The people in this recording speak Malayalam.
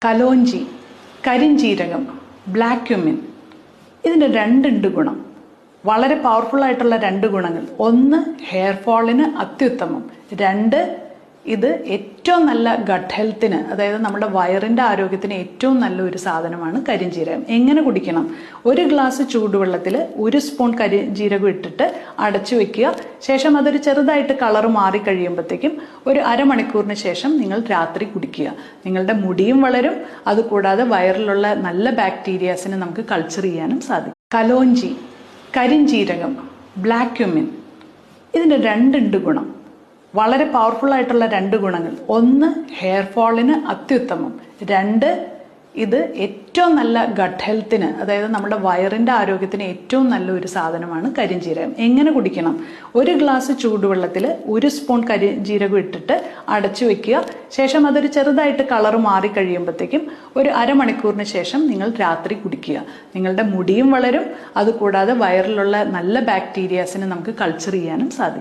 Kalonji, കരിഞ്ജീരകം, black cumin. ഇതിൻ്റെ രണ്ടുണ്ട് ഗുണം. വളരെ പവർഫുൾ ആയിട്ടുള്ള രണ്ട് ഗുണങ്ങൾ. ഒന്ന്, ഹെയർ ഫോളിന് അത്യുത്തമം. രണ്ട്, ഇത് ഏറ്റവും നല്ല ഗട്ട് ഹെൽത്തിന്, അതായത് നമ്മുടെ വയറിൻ്റെ ആരോഗ്യത്തിന് ഏറ്റവും നല്ലൊരു സാധനമാണ് കരിഞ്ജീരകം. എങ്ങനെ കുടിക്കണം? ഒരു ഗ്ലാസ് ചൂടുവെള്ളത്തിൽ 1 സ്പൂൺ കരിഞ്ജീരകം ഇട്ടിട്ട് അടച്ചു വെക്കുക. ശേഷം അതൊരു ചെറുതായിട്ട് കളർ മാറി കഴിയുമ്പോഴത്തേക്കും ഒരു അരമണിക്കൂറിന് ശേഷം നിങ്ങൾ രാത്രി കുടിക്കുക. നിങ്ങളുടെ മുടിയും വളരും. അതുകൂടാതെ വയറിലുള്ള നല്ല ബാക്ടീരിയാസിനെ നമുക്ക് കൾച്ചർ ചെയ്യാനും സാധിക്കും. Kalonji, കരിഞ്ജീരകം, black cumin. ഇതിൻ്റെ രണ്ടുണ്ട് ഗുണം. വളരെ പവർഫുൾ ആയിട്ടുള്ള രണ്ട് ഗുണങ്ങൾ. ഒന്ന്, ഹെയർ ഫോളിന് അത്യുത്തമം. രണ്ട്, ഇത് ഏറ്റവും നല്ല ഗട്ട് ഹെൽത്തിന്, അതായത് നമ്മുടെ വയറിൻ്റെ ആരോഗ്യത്തിന് ഏറ്റവും നല്ലൊരു സാധനമാണ് കരിഞ്ജീരകം. എങ്ങനെ കുടിക്കണം? ഒരു ഗ്ലാസ് ചൂടുവെള്ളത്തിൽ 1 സ്പൂൺ കരിഞ്ജീരകം ഇട്ടിട്ട് അടച്ചു വെക്കുക. ശേഷം അതൊരു ചെറുതായിട്ട് കളർ മാറി കഴിയുമ്പോഴത്തേക്കും ഒരു അരമണിക്കൂറിന് ശേഷം നിങ്ങൾ രാത്രി കുടിക്കുക. നിങ്ങളുടെ മുടിയും വളരും. അതുകൂടാതെ വയറിലുള്ള നല്ല ബാക്ടീരിയാസിനെ നമുക്ക് കൾച്ചർ ചെയ്യാനും സാധിക്കും.